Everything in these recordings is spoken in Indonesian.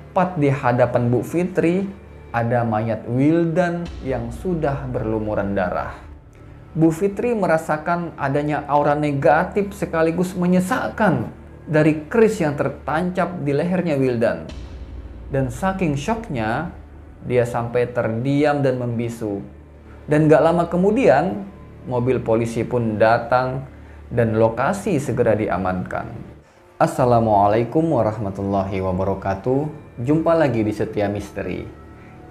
tepat di hadapan Bu Fitri ada mayat Wildan yang sudah berlumuran darah. Bu Fitri merasakan adanya aura negatif sekaligus menyesakkan dari keris yang tertancap di lehernya Wildan. Dan saking syoknya, dia sampai terdiam dan membisu. Dan gak lama kemudian, mobil polisi pun datang dan lokasi segera diamankan. Assalamualaikum warahmatullahi wabarakatuh. Jumpa lagi di Setia Misteri.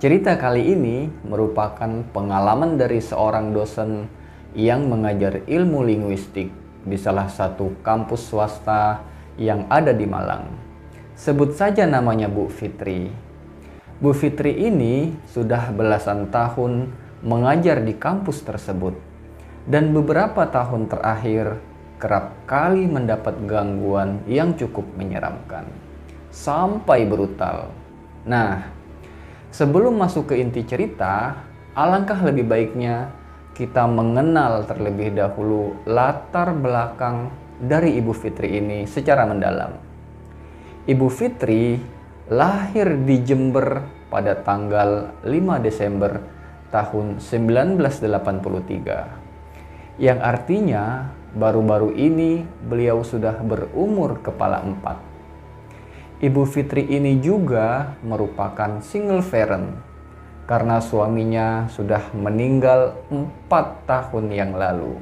Cerita kali ini merupakan pengalaman dari seorang dosen yang mengajar ilmu linguistik di salah satu kampus swasta yang ada di Malang. Sebut saja namanya Bu Fitri. Bu Fitri ini sudah belasan tahun mengajar di kampus tersebut. Dan beberapa tahun terakhir kerap kali mendapat gangguan yang cukup menyeramkan. Sampai brutal. Nah, sebelum masuk ke inti cerita, alangkah lebih baiknya kita mengenal terlebih dahulu latar belakang dari Ibu Fitri ini secara mendalam. Ibu Fitri lahir di Jember pada tanggal 5 Desember tahun 1983. Yang artinya baru-baru ini beliau sudah berumur kepala 4. Ibu Fitri ini juga merupakan single parent karena suaminya sudah meninggal 4 tahun yang lalu.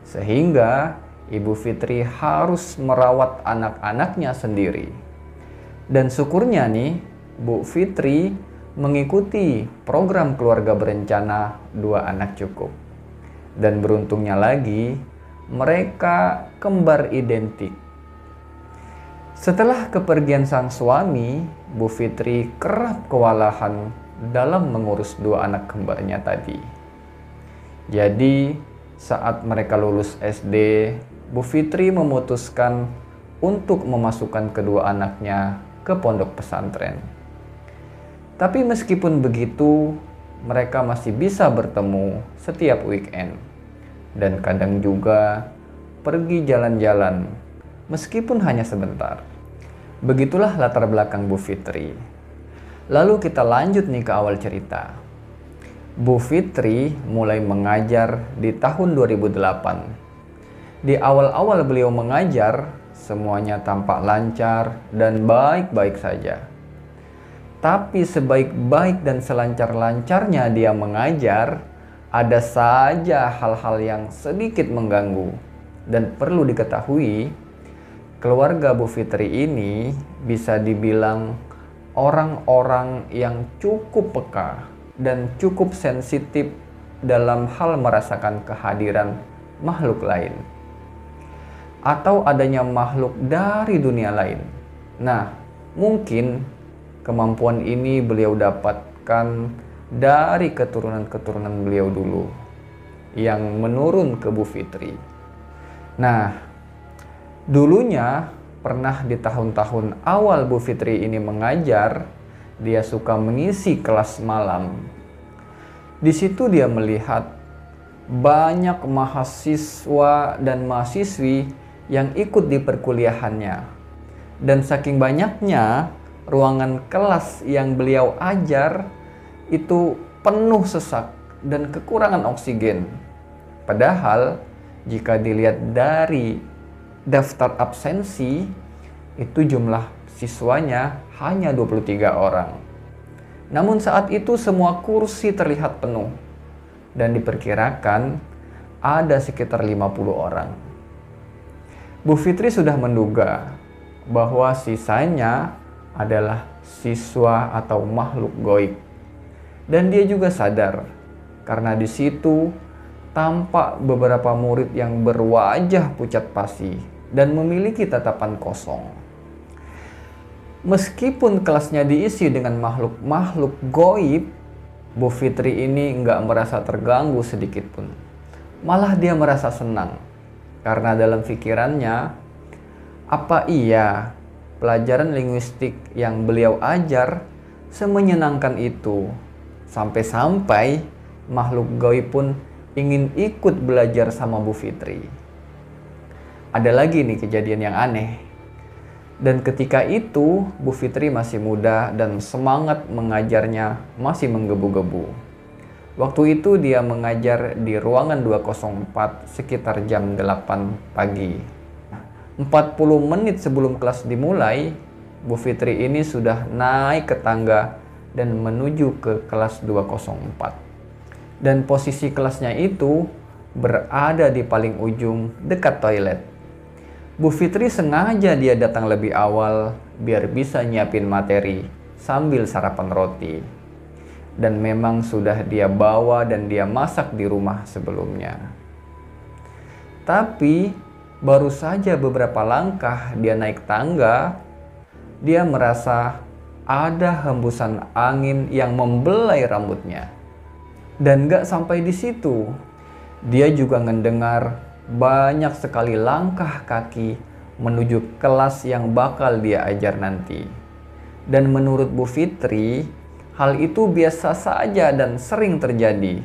Sehingga Ibu Fitri harus merawat anak-anaknya sendiri. Dan syukurnya nih, Bu Fitri mengikuti program keluarga berencana 2 anak cukup. Dan beruntungnya lagi, mereka kembar identik. Setelah kepergian sang suami, Bu Fitri kerap kewalahan dalam mengurus 2 anak kembarnya tadi. Jadi, saat mereka lulus SD, Bu Fitri memutuskan untuk memasukkan kedua anaknya ke pondok pesantren. Tapi meskipun begitu, mereka masih bisa bertemu setiap weekend. Dan kadang juga pergi jalan-jalan, meskipun hanya sebentar. Begitulah latar belakang Bu Fitri. Lalu kita lanjut nih ke awal cerita. Bu Fitri mulai mengajar di tahun 2008. Di awal-awal beliau mengajar, semuanya tampak lancar dan baik-baik saja. Tapi sebaik-baik dan selancar-lancarnya dia mengajar, ada saja hal-hal yang sedikit mengganggu. Dan perlu diketahui, keluarga Bu Fitri ini bisa dibilang orang-orang yang cukup peka dan cukup sensitif dalam hal merasakan kehadiran makhluk lain atau adanya makhluk dari dunia lain. Nah, mungkin kemampuan ini beliau dapatkan dari keturunan-keturunan beliau dulu yang menurun ke Bu Fitri. Nah, dulunya pernah di tahun-tahun awal Bu Fitri ini mengajar, dia suka mengisi kelas malam. Di situ dia melihat banyak mahasiswa dan mahasiswi yang ikut di perkuliahannya. Dan saking banyaknya, ruangan kelas yang beliau ajar itu penuh sesak dan kekurangan oksigen. Padahal jika dilihat dari daftar absensi, itu jumlah siswanya hanya 23 orang. Namun saat itu semua kursi terlihat penuh dan diperkirakan ada sekitar 50 orang. Bu Fitri sudah menduga bahwa sisanya adalah siswa atau makhluk gaib. Dan dia juga sadar karena di situ tampak beberapa murid yang berwajah pucat pasi dan memiliki tatapan kosong. Meskipun kelasnya diisi dengan makhluk-makhluk gaib, Bu Fitri ini nggak merasa terganggu sedikit pun. Malah dia merasa senang karena dalam pikirannya, apa iya pelajaran linguistik yang beliau ajar semenyenangkan itu? Sampai-sampai makhluk gaib pun ingin ikut belajar sama Bu Fitri. Ada lagi nih kejadian yang aneh. Dan ketika itu, Bu Fitri masih muda dan semangat mengajarnya masih menggebu-gebu. Waktu itu dia mengajar di ruangan 204 sekitar jam 8 pagi. 40 menit sebelum kelas dimulai, Bu Fitri ini sudah naik ke tangga dan menuju ke kelas 204. Dan posisi kelasnya itu berada di paling ujung dekat toilet. Bu Fitri sengaja dia datang lebih awal biar bisa nyiapin materi sambil sarapan roti. Dan memang sudah dia bawa dan dia masak di rumah sebelumnya. Tapi baru saja beberapa langkah dia naik tangga, dia merasa ada hembusan angin yang membelai rambutnya. Dan gak sampai di situ, dia juga mendengar banyak sekali langkah kaki menuju kelas yang bakal dia ajar nanti. Dan menurut Bu Fitri, hal itu biasa saja dan sering terjadi.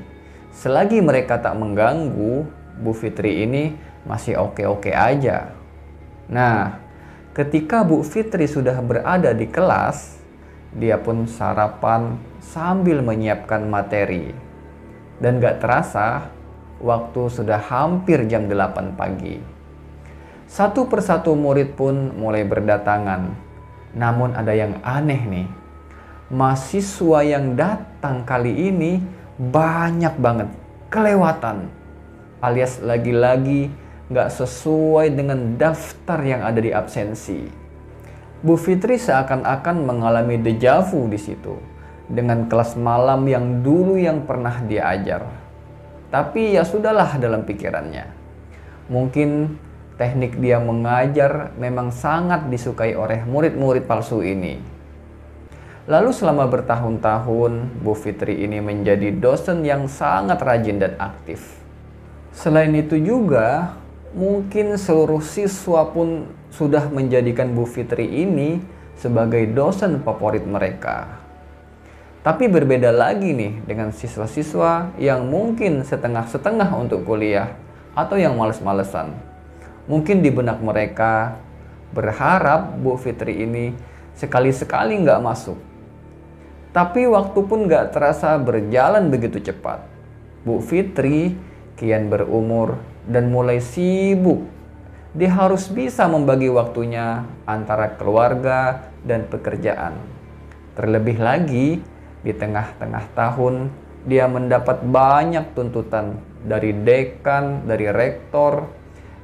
Selagi mereka tak mengganggu, Bu Fitri ini masih oke-oke aja. Nah, ketika Bu Fitri sudah berada di kelas, dia pun sarapan sambil menyiapkan materi. Dan gak terasa, waktu sudah hampir jam 8 pagi. Satu persatu murid pun mulai berdatangan. Namun ada yang aneh nih. Mahasiswa yang datang kali ini banyak banget, kelewatan. Alias lagi-lagi gak sesuai dengan daftar yang ada di absensi. Bu Fitri seakan-akan mengalami dejavu di situ. Dengan kelas malam yang dulu yang pernah dia ajar. Tapi ya sudahlah dalam pikirannya. Mungkin teknik dia mengajar memang sangat disukai oleh murid-murid palsu ini. Lalu selama bertahun-tahun, Bu Fitri ini menjadi dosen yang sangat rajin dan aktif. Selain itu juga, mungkin seluruh siswa pun sudah menjadikan Bu Fitri ini sebagai dosen favorit mereka. Tapi berbeda lagi nih dengan siswa-siswa yang mungkin setengah-setengah untuk kuliah atau yang males-malesan. Mungkin di benak mereka berharap Bu Fitri ini sekali-sekali nggak masuk. Tapi waktu pun nggak terasa berjalan begitu cepat. Bu Fitri kian berumur dan mulai sibuk. Dia harus bisa membagi waktunya antara keluarga dan pekerjaan. Terlebih lagi, di tengah-tengah tahun, dia mendapat banyak tuntutan dari dekan, dari rektor.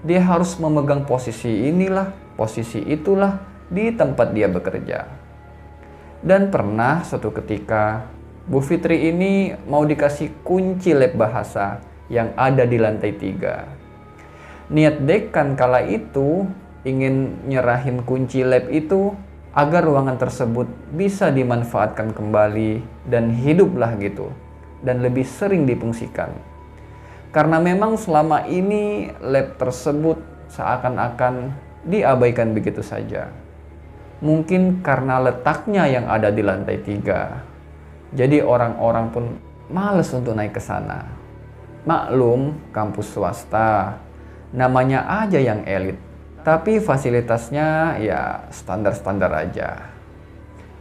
Dia harus memegang posisi inilah, posisi itulah di tempat dia bekerja. Dan pernah suatu ketika, Bu Fitri ini mau dikasih kunci lab bahasa yang ada di lantai 3. Niat dekan kala itu ingin nyerahin kunci lab itu agar ruangan tersebut bisa dimanfaatkan kembali dan hiduplah gitu, dan lebih sering difungsikan. Karena memang selama ini lab tersebut seakan-akan diabaikan begitu saja. Mungkin karena letaknya yang ada di lantai 3. Jadi orang-orang pun males untuk naik ke sana. Maklum, kampus swasta, namanya aja yang elit. Tapi fasilitasnya ya standar-standar aja.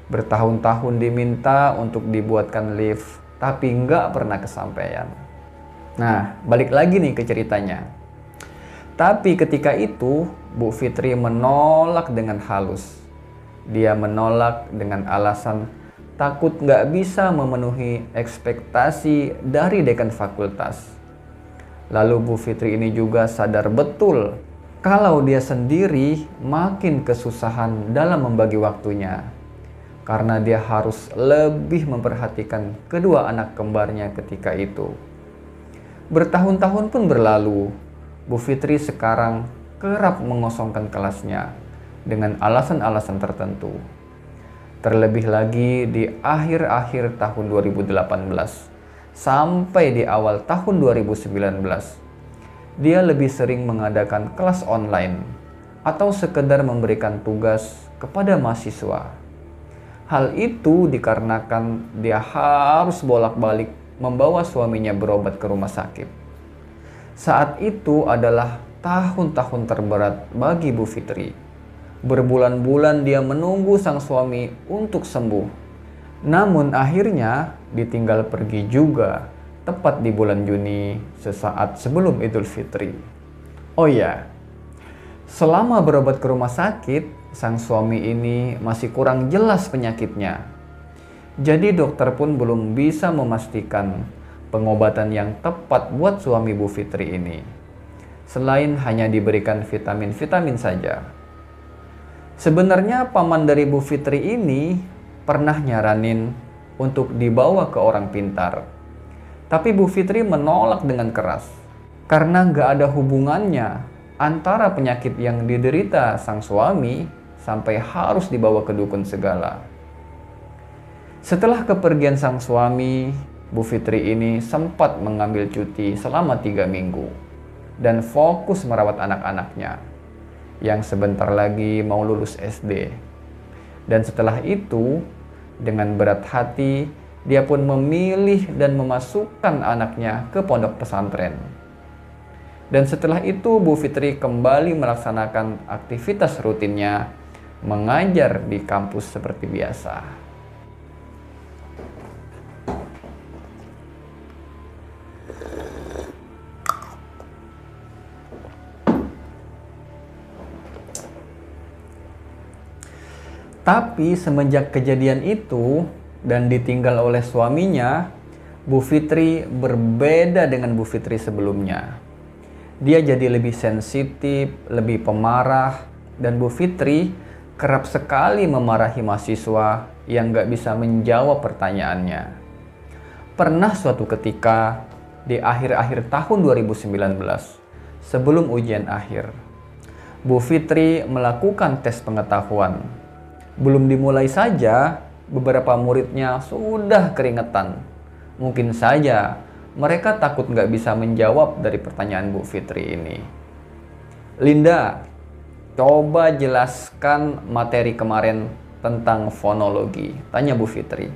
Bertahun-tahun diminta untuk dibuatkan lift, tapi nggak pernah kesampaian. Nah, balik lagi nih ke ceritanya. Tapi ketika itu, Bu Fitri menolak dengan halus. Dia menolak dengan alasan takut nggak bisa memenuhi ekspektasi dari dekan fakultas. Lalu Bu Fitri ini juga sadar betul kalau dia sendiri makin kesusahan dalam membagi waktunya. Karena dia harus lebih memperhatikan kedua anak kembarnya ketika itu. Bertahun-tahun pun berlalu, Bu Fitri sekarang kerap mengosongkan kelasnya dengan alasan-alasan tertentu. Terlebih lagi di akhir-akhir tahun 2018 sampai di awal tahun 2019. Dia lebih sering mengadakan kelas online atau sekedar memberikan tugas kepada mahasiswa. Hal itu dikarenakan dia harus bolak-balik membawa suaminya berobat ke rumah sakit. Saat itu adalah tahun-tahun terberat bagi Bu Fitri. Berbulan-bulan dia menunggu sang suami untuk sembuh. Namun akhirnya ditinggal pergi juga, tepat di bulan Juni sesaat sebelum Idul Fitri. Oh ya, selama berobat ke rumah sakit, sang suami ini masih kurang jelas penyakitnya. Jadi dokter pun belum bisa memastikan pengobatan yang tepat buat suami Bu Fitri ini. Selain hanya diberikan vitamin-vitamin saja. Sebenarnya paman dari Bu Fitri ini pernah nyaranin untuk dibawa ke orang pintar. Tapi Bu Fitri menolak dengan keras. Karena nggak ada hubungannya antara penyakit yang diderita sang suami sampai harus dibawa ke dukun segala. Setelah kepergian sang suami, Bu Fitri ini sempat mengambil cuti selama 3 minggu dan fokus merawat anak-anaknya yang sebentar lagi mau lulus SD. Dan setelah itu, dengan berat hati, dia pun memilih dan memasukkan anaknya ke pondok pesantren. Dan setelah itu, Bu Fitri kembali melaksanakan aktivitas rutinnya, mengajar di kampus seperti biasa. Tapi semenjak kejadian itu dan ditinggal oleh suaminya, Bu Fitri berbeda dengan Bu Fitri sebelumnya. Dia jadi lebih sensitif, lebih pemarah, dan Bu Fitri kerap sekali memarahi mahasiswa yang gak bisa menjawab pertanyaannya. Pernah suatu ketika di akhir-akhir tahun 2019, sebelum ujian akhir, Bu Fitri melakukan tes pengetahuan. Belum dimulai saja, beberapa muridnya sudah keringetan. Mungkin saja mereka takut nggak bisa menjawab dari pertanyaan Bu Fitri ini. Linda, coba jelaskan materi kemarin tentang fonologi, tanya Bu Fitri.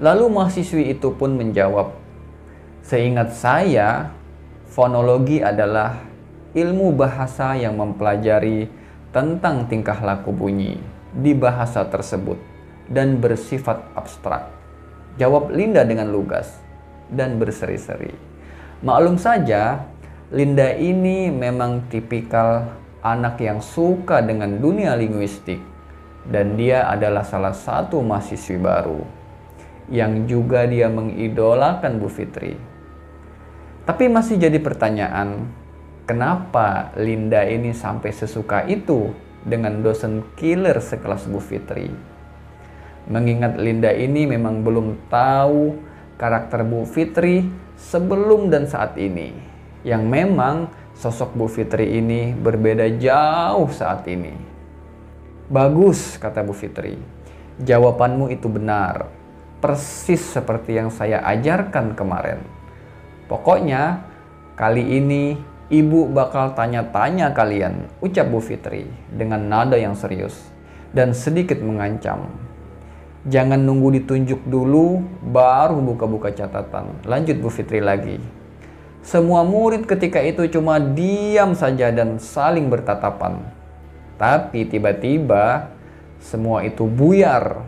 Lalu mahasiswi itu pun menjawab, seingat saya, fonologi adalah ilmu bahasa yang mempelajari tentang tingkah laku bunyi di bahasa tersebut dan bersifat abstrak. Jawab Linda dengan lugas dan berseri-seri. Maklum saja, Linda ini memang tipikal anak yang suka dengan dunia linguistik dan dia adalah salah satu mahasiswi baru yang juga dia mengidolakan Bu Fitri. Tapi masih jadi pertanyaan, kenapa Linda ini sampai sesuka itu dengan dosen killer sekelas Bu Fitri? Mengingat Linda ini memang belum tahu karakter Bu Fitri sebelum dan saat ini, yang memang sosok Bu Fitri ini berbeda jauh saat ini. Bagus, kata Bu Fitri. Jawabanmu itu benar, persis seperti yang saya ajarkan kemarin. Pokoknya kali ini Ibu bakal tanya-tanya kalian, ucap Bu Fitri dengan nada yang serius dan sedikit mengancam. Jangan nunggu ditunjuk dulu baru buka-buka catatan. Lanjut Bu Fitri lagi. Semua murid ketika itu cuma diam saja dan saling bertatapan. Tapi tiba-tiba semua itu buyar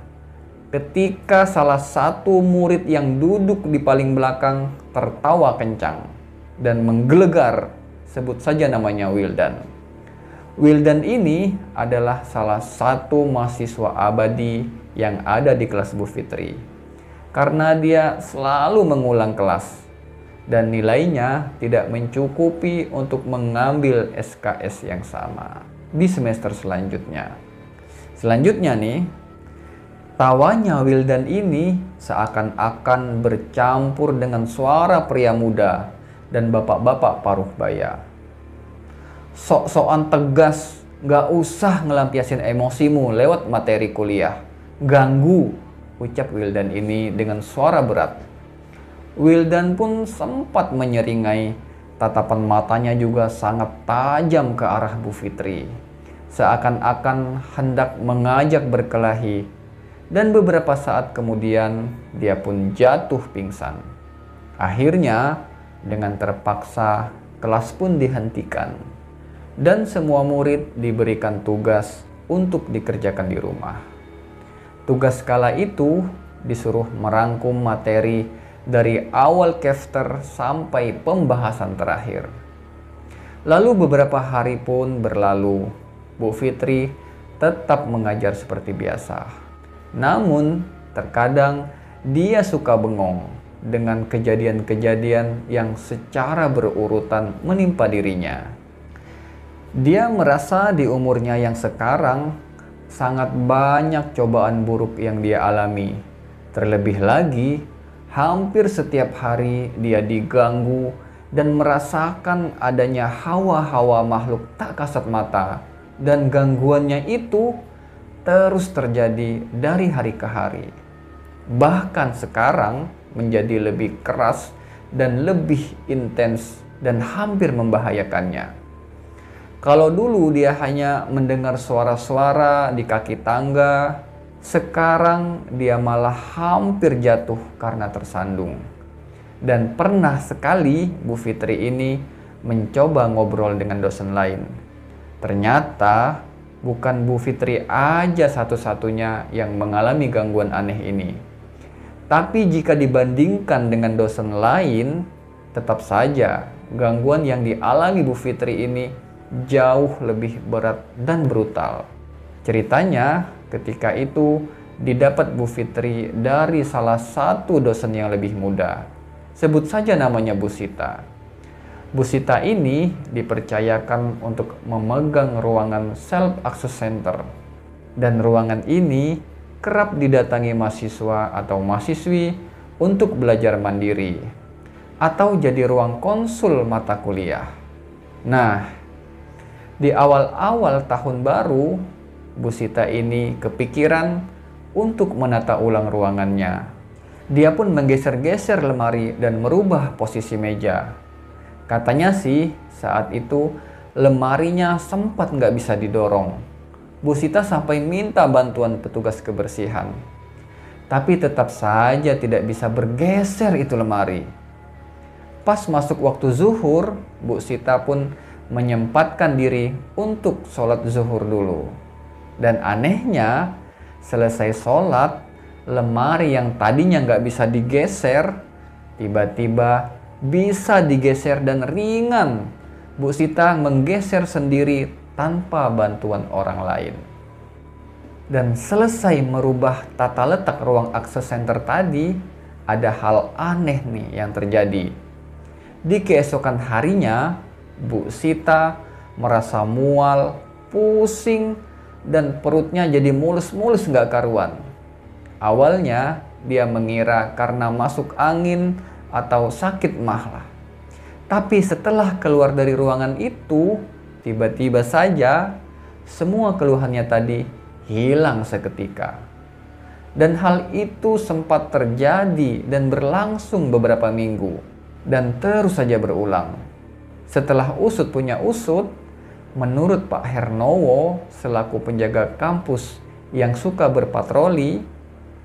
ketika salah satu murid yang duduk di paling belakang tertawa kencang dan menggelegar. Sebut saja namanya Wildan. Wildan ini adalah salah satu mahasiswa abadi yang ada di kelas Bu Fitri. Karena dia selalu mengulang kelas dan nilainya tidak mencukupi untuk mengambil SKS yang sama di semester selanjutnya. Selanjutnya nih, tawanya Wildan ini seakan-akan bercampur dengan suara pria muda dan bapak-bapak paruh baya. Sok-sokan tegas, gak usah ngelampiasin emosimu lewat materi kuliah. Ganggu, ucap Wildan ini dengan suara berat. Wildan pun sempat menyeringai, tatapan matanya juga sangat tajam ke arah Bu Fitri. Seakan-akan hendak mengajak berkelahi. Dan beberapa saat kemudian dia pun jatuh pingsan. Akhirnya dengan terpaksa kelas pun dihentikan dan semua murid diberikan tugas untuk dikerjakan di rumah. Tugas kala itu disuruh merangkum materi dari awal chapter sampai pembahasan terakhir. Lalu beberapa hari pun berlalu, Bu Fitri tetap mengajar seperti biasa. Namun terkadang dia suka bengong dengan kejadian-kejadian yang secara berurutan menimpa dirinya. Dia merasa di umurnya yang sekarang sangat banyak cobaan buruk yang dia alami. Terlebih lagi, hampir setiap hari dia diganggu dan merasakan adanya hawa-hawa makhluk tak kasat mata, dan gangguannya itu terus terjadi dari hari ke hari. Bahkan sekarang menjadi lebih keras dan lebih intens dan hampir membahayakannya. Kalau dulu dia hanya mendengar suara-suara di kaki tangga, sekarang dia malah hampir jatuh karena tersandung. Dan pernah sekali Bu Fitri ini mencoba ngobrol dengan dosen lain. Ternyata bukan Bu Fitri aja satu-satunya yang mengalami gangguan aneh ini. Tapi jika dibandingkan dengan dosen lain, tetap saja gangguan yang dialami Bu Fitri ini jauh lebih berat dan brutal. Ceritanya ketika itu didapat Bu Fitri dari salah satu dosen yang lebih muda. Sebut saja namanya Bu Sita. Bu Sita ini dipercayakan untuk memegang ruangan Self Access Center. Dan ruangan ini kerap didatangi mahasiswa atau mahasiswi untuk belajar mandiri atau jadi ruang konsul mata kuliah. Nah, di awal-awal tahun baru, Bu Sita ini kepikiran untuk menata ulang ruangannya. Dia pun menggeser-geser lemari dan merubah posisi meja. Katanya sih saat itu lemarinya sempat nggak bisa didorong. Bu Sita sampai minta bantuan petugas kebersihan. Tapi tetap saja tidak bisa bergeser itu lemari. Pas masuk waktu zuhur, Bu Sita pun menyempatkan diri untuk sholat zuhur dulu. Dan anehnya, selesai sholat, lemari yang tadinya nggak bisa digeser, tiba-tiba bisa digeser dan ringan. Bu Sita menggeser sendiri tanpa bantuan orang lain. Dan selesai merubah tata letak ruang akses center tadi, ada hal aneh nih yang terjadi. Di keesokan harinya, Bu Sita merasa mual, pusing, dan perutnya jadi mulus-mulus nggak karuan. Awalnya dia mengira karena masuk angin atau sakit mah lah. Tapi setelah keluar dari ruangan itu, tiba-tiba saja semua keluhannya tadi hilang seketika. Dan hal itu sempat terjadi dan berlangsung beberapa minggu dan terus saja berulang. Setelah usut punya usut, menurut Pak Hernowo selaku penjaga kampus yang suka berpatroli,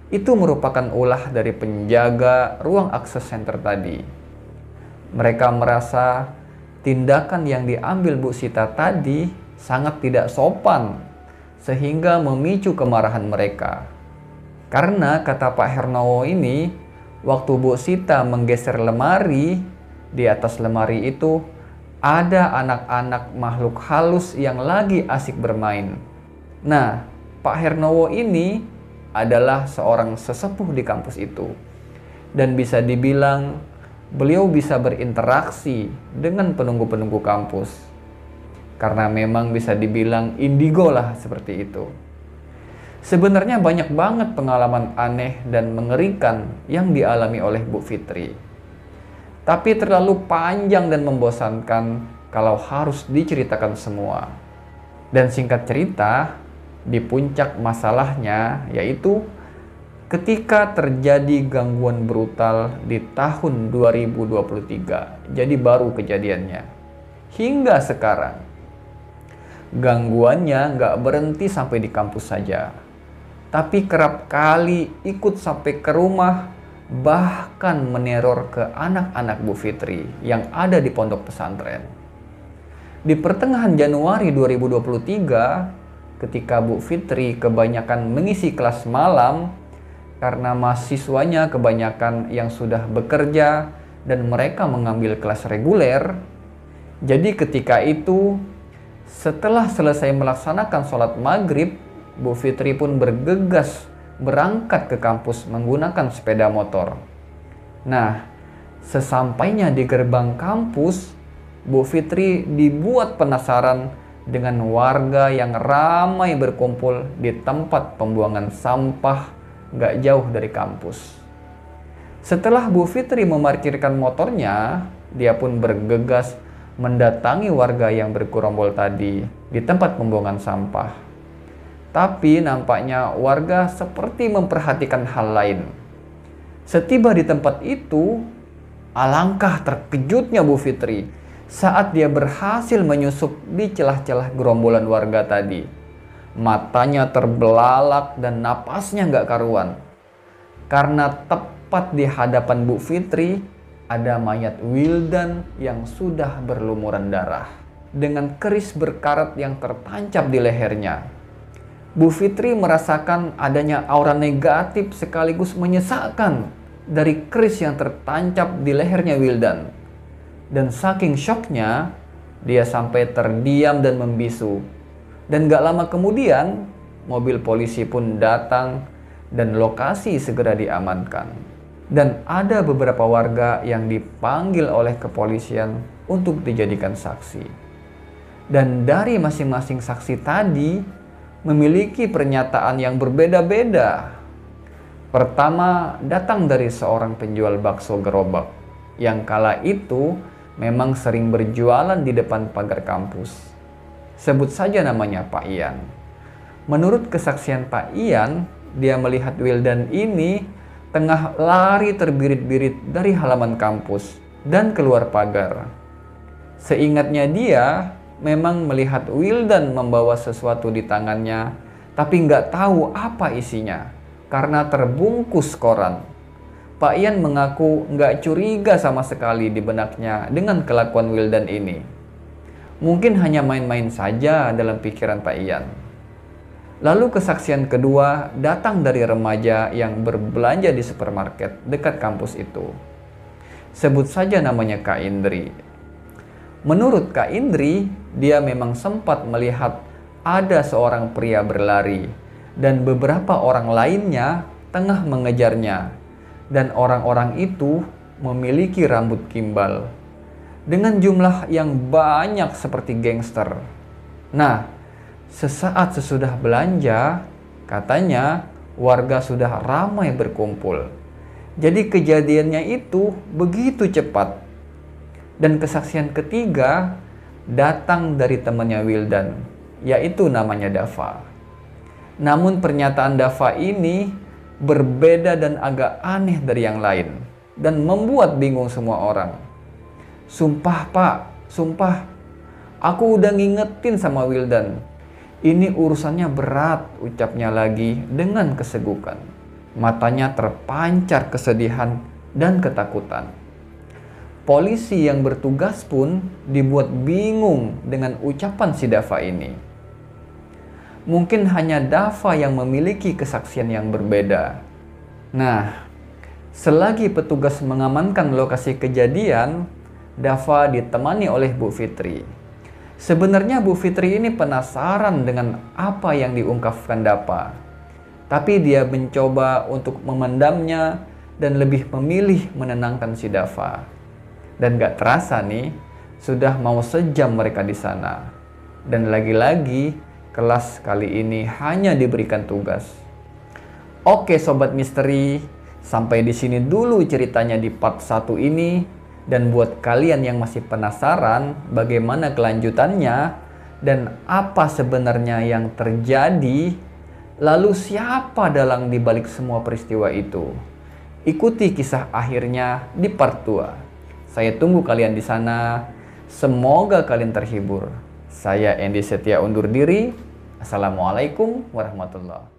itu merupakan ulah dari penjaga ruang akses center tadi. Mereka merasa tindakan yang diambil Bu Sita tadi sangat tidak sopan, sehingga memicu kemarahan mereka. Karena kata Pak Hernowo ini, waktu Bu Sita menggeser lemari, di atas lemari itu ada anak-anak makhluk halus yang lagi asik bermain. Nah, Pak Hernowo ini adalah seorang sesepuh di kampus itu. Dan bisa dibilang beliau bisa berinteraksi dengan penunggu-penunggu kampus. Karena memang bisa dibilang indigo lah seperti itu. Sebenarnya banyak banget pengalaman aneh dan mengerikan yang dialami oleh Bu Fitri. Tapi terlalu panjang dan membosankan kalau harus diceritakan semua. Dan singkat cerita, di puncak masalahnya yaitu ketika terjadi gangguan brutal di tahun 2023, jadi baru kejadiannya. Hingga sekarang, gangguannya nggak berhenti sampai di kampus saja, tapi kerap kali ikut sampai ke rumah, bahkan meneror ke anak-anak Bu Fitri yang ada di pondok pesantren. Di pertengahan Januari 2023, ketika Bu Fitri kebanyakan mengisi kelas malam karena mahasiswanya kebanyakan yang sudah bekerja dan mereka mengambil kelas reguler. Jadi ketika itu, setelah selesai melaksanakan sholat maghrib, Bu Fitri pun bergegas berangkat ke kampus menggunakan sepeda motor. Nah, sesampainya di gerbang kampus, Bu Fitri dibuat penasaran dengan warga yang ramai berkumpul di tempat pembuangan sampah gak jauh dari kampus. Setelah Bu Fitri memarkirkan motornya, dia pun bergegas mendatangi warga yang bergerombol tadi di tempat pembuangan sampah. Tapi nampaknya warga seperti memperhatikan hal lain. Setiba di tempat itu, alangkah terkejutnya Bu Fitri saat dia berhasil menyusup di celah-celah gerombolan warga tadi. Matanya terbelalak dan napasnya gak karuan. Karena tepat di hadapan Bu Fitri ada mayat Wildan yang sudah berlumuran darah dengan keris berkarat yang tertancap di lehernya. Bu Fitri merasakan adanya aura negatif sekaligus menyesakkan dari keris yang tertancap di lehernya Wildan. Dan saking syoknya, dia sampai terdiam dan membisu. Dan gak lama kemudian, mobil polisi pun datang dan lokasi segera diamankan. Dan ada beberapa warga yang dipanggil oleh kepolisian untuk dijadikan saksi. Dan dari masing-masing saksi tadi memiliki pernyataan yang berbeda-beda. Pertama, datang dari seorang penjual bakso gerobak yang kala itu memang sering berjualan di depan pagar kampus. Sebut saja namanya Pak Ian. Menurut kesaksian Pak Ian, dia melihat Wildan ini tengah lari terbirit-birit dari halaman kampus dan keluar pagar. Seingatnya dia memang melihat Wildan membawa sesuatu di tangannya, tapi nggak tahu apa isinya karena terbungkus koran. Pak Ian mengaku nggak curiga sama sekali di benaknya dengan kelakuan Wildan ini. Mungkin hanya main-main saja dalam pikiran Pak Ian. Lalu kesaksian kedua datang dari remaja yang berbelanja di supermarket dekat kampus itu. Sebut saja namanya Kak Indri. Menurut Kak Indri, dia memang sempat melihat ada seorang pria berlari dan beberapa orang lainnya tengah mengejarnya. Dan orang-orang itu memiliki rambut gimbal dengan jumlah yang banyak seperti gangster. Nah, sesaat sesudah belanja, katanya warga sudah ramai berkumpul. Jadi kejadiannya itu begitu cepat. Dan kesaksian ketiga datang dari temannya Wildan, yaitu namanya Dava. Namun pernyataan Dava ini berbeda dan agak aneh dari yang lain dan membuat bingung semua orang. Sumpah Pak, sumpah, aku udah ngingetin sama Wildan. Ini urusannya berat, ucapnya lagi dengan kesegukan. Matanya terpancar kesedihan dan ketakutan. Polisi yang bertugas pun dibuat bingung dengan ucapan si Dava ini. Mungkin hanya Dava yang memiliki kesaksian yang berbeda. Nah, selagi petugas mengamankan lokasi kejadian, Dava ditemani oleh Bu Fitri. Sebenarnya Bu Fitri ini penasaran dengan apa yang diungkapkan Dava. Tapi dia mencoba untuk memendamnya dan lebih memilih menenangkan si Dava. Dan gak terasa nih, sudah mau sejam mereka di sana. Dan lagi-lagi, kelas kali ini hanya diberikan tugas. Oke Sobat Misteri, sampai di sini dulu ceritanya di part 1 ini. Dan buat kalian yang masih penasaran bagaimana kelanjutannya dan apa sebenarnya yang terjadi, lalu siapa dalang dibalik semua peristiwa itu, ikuti kisah akhirnya di part 2. Saya tunggu kalian di sana. Semoga kalian terhibur. Saya Andy Setia undur diri. Assalamualaikum warahmatullahi wabarakatuh.